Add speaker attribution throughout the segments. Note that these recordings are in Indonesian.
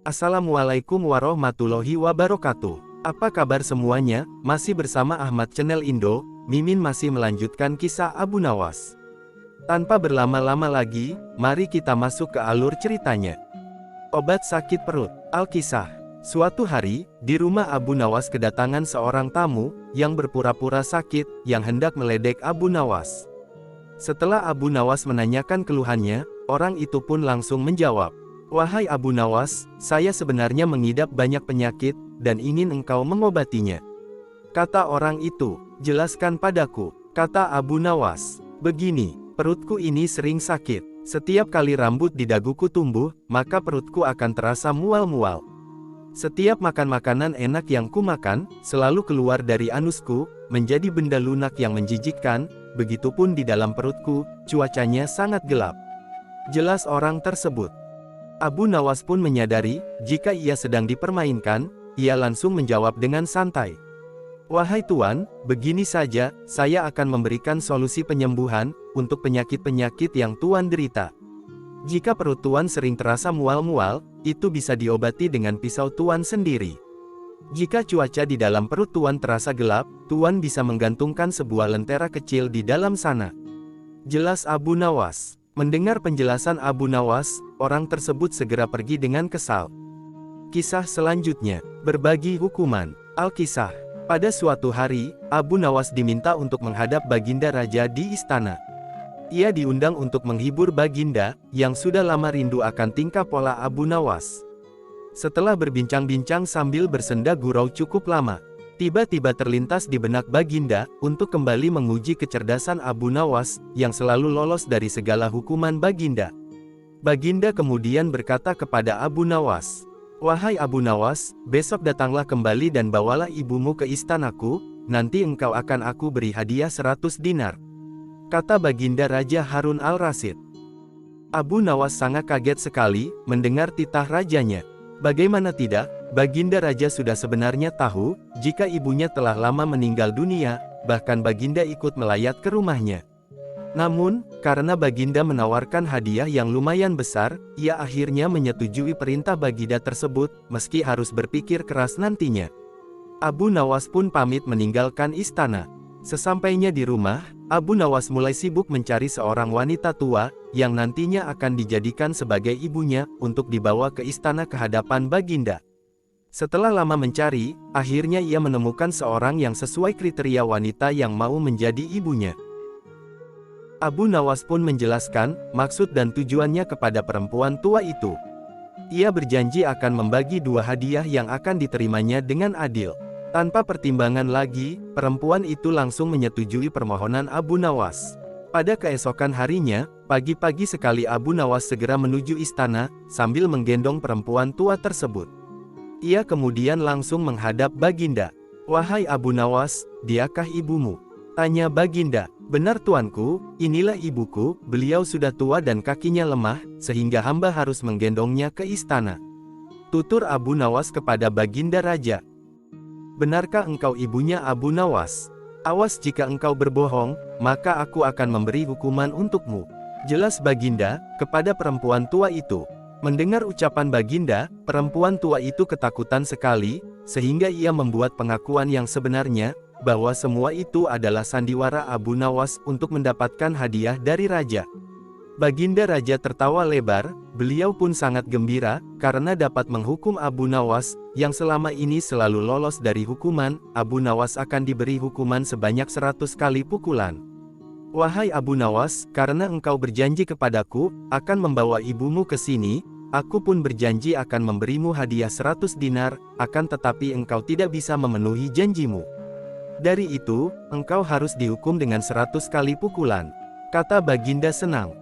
Speaker 1: Assalamualaikum warahmatullahi wabarakatuh. Apa kabar semuanya? Masih bersama Ahmad Channel Indo, Mimin masih melanjutkan kisah Abu Nawas. Tanpa berlama-lama lagi, mari kita masuk ke alur ceritanya. Obat sakit perut. Alkisah. Suatu hari, di rumah Abu Nawas kedatangan seorang tamu, yang berpura-pura sakit, yang hendak meledek Abu Nawas. Setelah Abu Nawas menanyakan keluhannya, orang itu pun langsung menjawab. Wahai Abu Nawas, saya sebenarnya mengidap banyak penyakit, dan ingin engkau mengobatinya. Kata orang itu, jelaskan padaku, kata Abu Nawas. Begini, perutku ini sering sakit. Setiap kali rambut di daguku tumbuh, maka perutku akan terasa mual-mual. Setiap makan makanan enak yang kumakan, selalu keluar dari anusku, menjadi benda lunak yang menjijikkan, begitupun di dalam perutku, cuacanya sangat gelap. Jelas orang tersebut. Abu Nawas pun menyadari, jika ia sedang dipermainkan, ia langsung menjawab dengan santai. Wahai Tuan, begini saja, saya akan memberikan solusi penyembuhan, untuk penyakit-penyakit yang Tuan derita. Jika perut Tuan sering terasa mual-mual, itu bisa diobati dengan pisau Tuan sendiri. Jika cuaca di dalam perut Tuan terasa gelap, Tuan bisa menggantungkan sebuah lentera kecil di dalam sana. Jelas Abu Nawas. Mendengar penjelasan Abu Nawas, orang tersebut segera pergi dengan kesal. Kisah selanjutnya, berbagi hukuman. Alkisah. Pada suatu hari, Abu Nawas diminta untuk menghadap Baginda Raja di istana. Ia diundang untuk menghibur Baginda, yang sudah lama rindu akan tingkah pola Abu Nawas. Setelah berbincang-bincang sambil bersenda gurau cukup lama, tiba-tiba terlintas di benak Baginda, untuk kembali menguji kecerdasan Abu Nawas, yang selalu lolos dari segala hukuman Baginda. Baginda kemudian berkata kepada Abu Nawas, wahai Abu Nawas, besok datanglah kembali dan bawalah ibumu ke istanaku, nanti engkau akan aku beri hadiah 100 dinar. Kata Baginda Raja Harun al-Rasyid. Abu Nawas sangat kaget sekali, mendengar titah rajanya. Bagaimana tidak, Baginda Raja sudah sebenarnya tahu, jika ibunya telah lama meninggal dunia, bahkan Baginda ikut melayat ke rumahnya. Namun, karena Baginda menawarkan hadiah yang lumayan besar, ia akhirnya menyetujui perintah Baginda tersebut, meski harus berpikir keras nantinya. Abu Nawas pun pamit meninggalkan istana. Sesampainya di rumah, Abu Nawas mulai sibuk mencari seorang wanita tua, yang nantinya akan dijadikan sebagai ibunya, untuk dibawa ke istana ke hadapan Baginda. Setelah lama mencari, akhirnya ia menemukan seorang yang sesuai kriteria wanita yang mau menjadi ibunya. Abu Nawas pun menjelaskan, maksud dan tujuannya kepada perempuan tua itu. Ia berjanji akan membagi 2 hadiah yang akan diterimanya dengan adil. Tanpa pertimbangan lagi, perempuan itu langsung menyetujui permohonan Abu Nawas. Pada keesokan harinya, pagi-pagi sekali Abu Nawas segera menuju istana, sambil menggendong perempuan tua tersebut. Ia kemudian langsung menghadap Baginda. Wahai Abu Nawas, diakah ibumu? Tanya Baginda. Benar tuanku, inilah ibuku, beliau sudah tua dan kakinya lemah, sehingga hamba harus menggendongnya ke istana. Tutur Abu Nawas kepada Baginda Raja. Benarkah engkau ibunya Abu Nawas? Awas jika engkau berbohong, maka aku akan memberi hukuman untukmu. Jelas Baginda, kepada perempuan tua itu. Mendengar ucapan Baginda, perempuan tua itu ketakutan sekali, sehingga ia membuat pengakuan yang sebenarnya, bahwa semua itu adalah sandiwara Abu Nawas untuk mendapatkan hadiah dari raja. Baginda Raja tertawa lebar, beliau pun sangat gembira, karena dapat menghukum Abu Nawas, yang selama ini selalu lolos dari hukuman. Abu Nawas akan diberi hukuman sebanyak 100 kali pukulan. Wahai Abu Nawas, karena engkau berjanji kepadaku, akan membawa ibumu ke sini, aku pun berjanji akan memberimu hadiah 100 dinar, akan tetapi engkau tidak bisa memenuhi janjimu. Dari itu, engkau harus dihukum dengan 100 kali pukulan. Kata Baginda senang.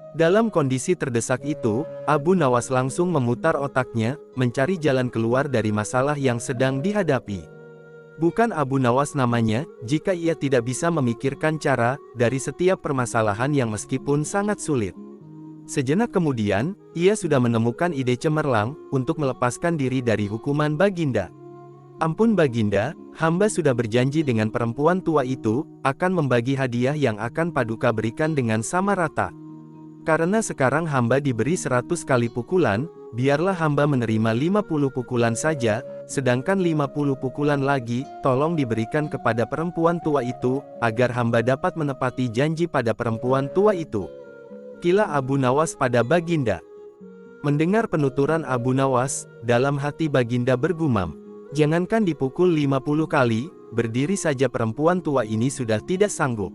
Speaker 1: Dalam kondisi terdesak itu, Abu Nawas langsung memutar otaknya, mencari jalan keluar dari masalah yang sedang dihadapi. Bukan Abu Nawas namanya, jika ia tidak bisa memikirkan cara, dari setiap permasalahan yang meskipun sangat sulit. Sejenak kemudian, ia sudah menemukan ide cemerlang, untuk melepaskan diri dari hukuman Baginda. Ampun Baginda, hamba sudah berjanji dengan perempuan tua itu, akan membagi hadiah yang akan Paduka berikan dengan sama rata. Karena sekarang hamba diberi 100 kali pukulan, biarlah hamba menerima 50 pukulan saja, sedangkan 50 pukulan lagi, tolong diberikan kepada perempuan tua itu, agar hamba dapat menepati janji pada perempuan tua itu. Kila Abu Nawas pada Baginda. Mendengar penuturan Abu Nawas, dalam hati Baginda bergumam, jangankan dipukul 50 kali, berdiri saja perempuan tua ini sudah tidak sanggup.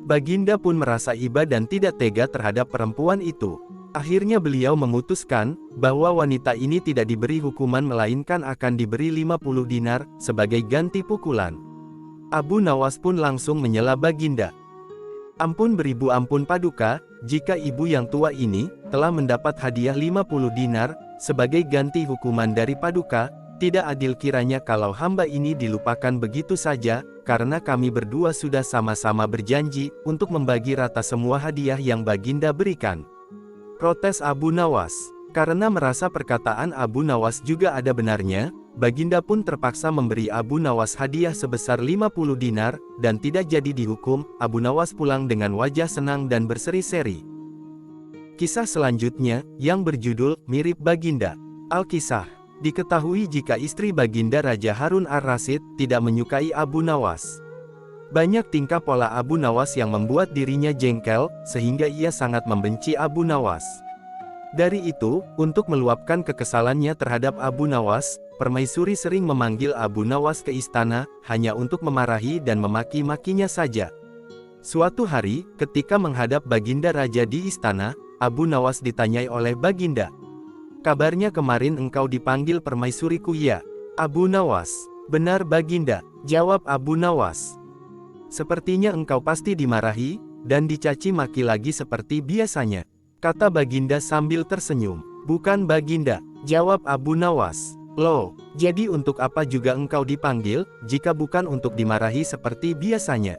Speaker 1: Baginda pun merasa iba dan tidak tega terhadap perempuan itu. Akhirnya beliau memutuskan, bahwa wanita ini tidak diberi hukuman melainkan akan diberi 50 dinar, sebagai ganti pukulan. Abu Nawas pun langsung menyela Baginda. Ampun beribu ampun Paduka, jika ibu yang tua ini, telah mendapat hadiah 50 dinar, sebagai ganti hukuman dari Paduka, tidak adil kiranya kalau hamba ini dilupakan begitu saja, karena kami berdua sudah sama-sama berjanji, untuk membagi rata semua hadiah yang Baginda berikan. Protes Abu Nawas. Karena merasa perkataan Abu Nawas juga ada benarnya, Baginda pun terpaksa memberi Abu Nawas hadiah sebesar 50 dinar, dan tidak jadi dihukum. Abu Nawas pulang dengan wajah senang dan berseri-seri. Kisah selanjutnya, yang berjudul, Mirip Baginda. Al-Kisah. Diketahui jika istri Baginda Raja Harun ar-Rasyid, tidak menyukai Abu Nawas. Banyak tingkah pola Abu Nawas yang membuat dirinya jengkel, sehingga ia sangat membenci Abu Nawas. Dari itu, untuk meluapkan kekesalannya terhadap Abu Nawas, Permaisuri sering memanggil Abu Nawas ke istana, hanya untuk memarahi dan memaki-makinya saja. Suatu hari, ketika menghadap Baginda Raja di istana, Abu Nawas ditanyai oleh Baginda. Kabarnya kemarin engkau dipanggil Permaisuriku ya? Abu Nawas. Benar Baginda, jawab Abu Nawas. Sepertinya engkau pasti dimarahi, dan dicaci maki lagi seperti biasanya, kata Baginda sambil tersenyum. Bukan Baginda, jawab Abu Nawas. Loh, jadi untuk apa juga engkau dipanggil, jika bukan untuk dimarahi seperti biasanya?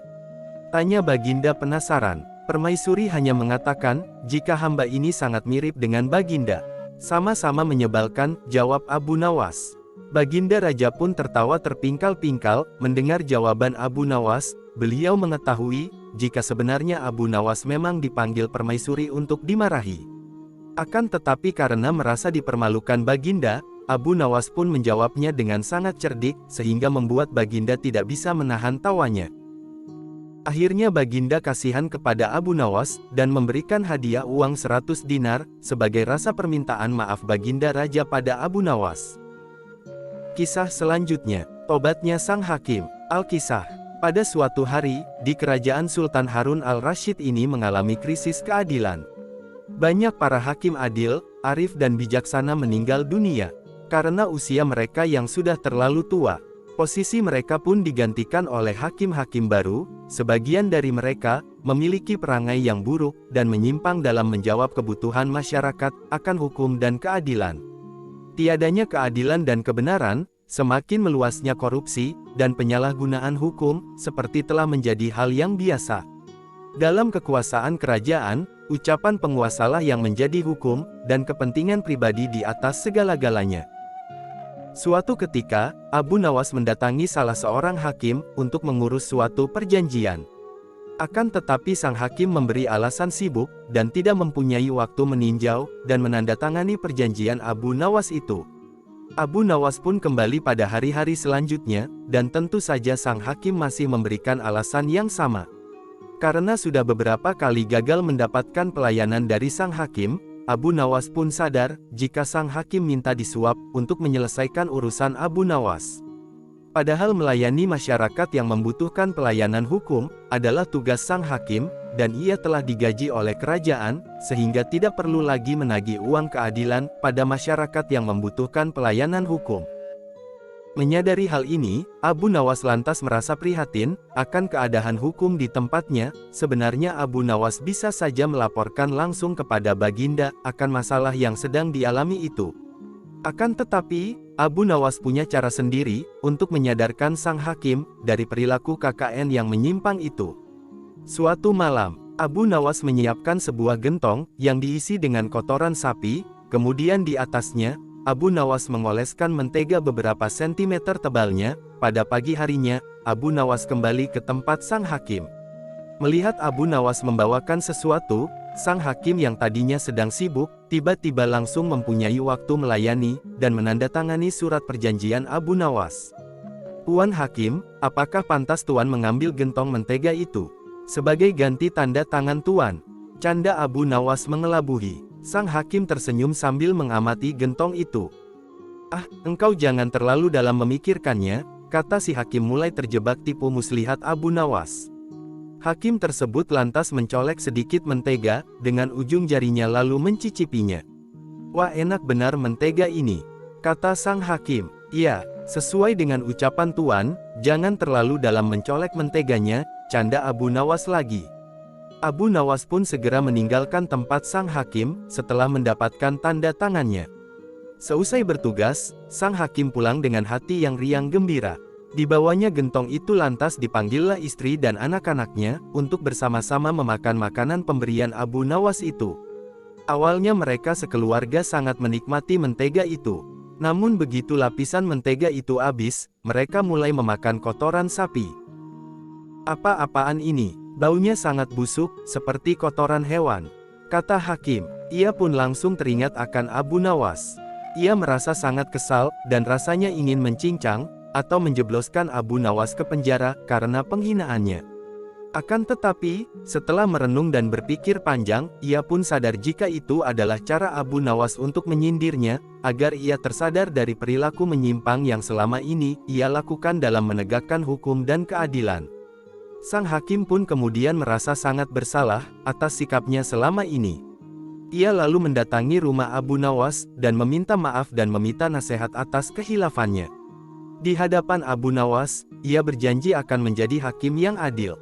Speaker 1: Tanya Baginda penasaran. Permaisuri hanya mengatakan, jika hamba ini sangat mirip dengan Baginda. Sama-sama menyebalkan, jawab Abu Nawas. Baginda Raja pun tertawa terpingkal-pingkal, mendengar jawaban Abu Nawas. Beliau mengetahui, jika sebenarnya Abu Nawas memang dipanggil Permaisuri untuk dimarahi. Akan tetapi karena merasa dipermalukan Baginda, Abu Nawas pun menjawabnya dengan sangat cerdik, sehingga membuat Baginda tidak bisa menahan tawanya. Akhirnya Baginda kasihan kepada Abu Nawas, dan memberikan hadiah uang 100 dinar, sebagai rasa permintaan maaf Baginda Raja pada Abu Nawas. Kisah selanjutnya, tobatnya Sang Hakim. Al-Kisah. Pada suatu hari, di kerajaan Sultan Harun al-Rasyid ini mengalami krisis keadilan. Banyak para hakim adil, arif dan bijaksana meninggal dunia. Karena usia mereka yang sudah terlalu tua, posisi mereka pun digantikan oleh hakim-hakim baru. Sebagian dari mereka memiliki perangai yang buruk, dan menyimpang dalam menjawab kebutuhan masyarakat akan hukum dan keadilan. Tiadanya keadilan dan kebenaran, semakin meluasnya korupsi, dan penyalahgunaan hukum, seperti telah menjadi hal yang biasa. Dalam kekuasaan kerajaan, ucapan penguasalah yang menjadi hukum, dan kepentingan pribadi di atas segala-galanya. Suatu ketika, Abu Nawas mendatangi salah seorang hakim, untuk mengurus suatu perjanjian. Akan tetapi sang hakim memberi alasan sibuk, dan tidak mempunyai waktu meninjau, dan menandatangani perjanjian Abu Nawas itu. Abu Nawas pun kembali pada hari-hari selanjutnya, dan tentu saja sang hakim masih memberikan alasan yang sama. Karena sudah beberapa kali gagal mendapatkan pelayanan dari sang hakim, Abu Nawas pun sadar, jika sang hakim minta disuap, untuk menyelesaikan urusan Abu Nawas. Padahal melayani masyarakat yang membutuhkan pelayanan hukum, adalah tugas sang hakim, dan ia telah digaji oleh kerajaan, sehingga tidak perlu lagi menagih uang keadilan pada masyarakat yang membutuhkan pelayanan hukum. Menyadari hal ini, Abu Nawas lantas merasa prihatin akan keadaan hukum di tempatnya. Sebenarnya Abu Nawas bisa saja melaporkan langsung kepada Baginda akan masalah yang sedang dialami itu. Akan tetapi, Abu Nawas punya cara sendiri untuk menyadarkan sang hakim dari perilaku KKN yang menyimpang itu. Suatu malam, Abu Nawas menyiapkan sebuah gentong yang diisi dengan kotoran sapi. Kemudian di atasnya, Abu Nawas mengoleskan mentega beberapa sentimeter tebalnya. Pada pagi harinya, Abu Nawas kembali ke tempat sang hakim. Melihat Abu Nawas membawakan sesuatu, sang hakim yang tadinya sedang sibuk, tiba-tiba langsung mempunyai waktu melayani, dan menandatangani surat perjanjian Abu Nawas. "Tuan Hakim, apakah pantas Tuan mengambil gentong mentega itu? Sebagai ganti tanda tangan Tuan," canda Abu Nawas mengelabuhi. Sang hakim tersenyum sambil mengamati gentong itu. "Ah, engkau jangan terlalu dalam memikirkannya," kata si hakim mulai terjebak tipu muslihat Abu Nawas. Hakim tersebut lantas mencolek sedikit mentega, dengan ujung jarinya lalu mencicipinya. "Wah, enak benar mentega ini," kata sang hakim. "Iya, sesuai dengan ucapan Tuan, jangan terlalu dalam mencolek menteganya," canda Abu Nawas lagi. Abu Nawas pun segera meninggalkan tempat sang hakim, setelah mendapatkan tanda tangannya. Seusai bertugas, sang hakim pulang dengan hati yang riang gembira. Dibawanya gentong itu lantas dipanggillah istri dan anak-anaknya, untuk bersama-sama memakan makanan pemberian Abu Nawas itu. Awalnya mereka sekeluarga sangat menikmati mentega itu. Namun begitu lapisan mentega itu habis, mereka mulai memakan kotoran sapi. "Apa-apaan ini? Baunya sangat busuk, seperti kotoran hewan," kata hakim. Ia pun langsung teringat akan Abu Nawas. Ia merasa sangat kesal, dan rasanya ingin mencincang, atau menjebloskan Abu Nawas ke penjara, karena penghinaannya. Akan tetapi, setelah merenung dan berpikir panjang, ia pun sadar jika itu adalah cara Abu Nawas untuk menyindirnya, agar ia tersadar dari perilaku menyimpang yang selama ini ia lakukan dalam menegakkan hukum dan keadilan. Sang hakim pun kemudian merasa sangat bersalah atas sikapnya selama ini. Ia lalu mendatangi rumah Abu Nawas, dan meminta maaf dan meminta nasihat atas kehilafannya. Di hadapan Abu Nawas, ia berjanji akan menjadi hakim yang adil.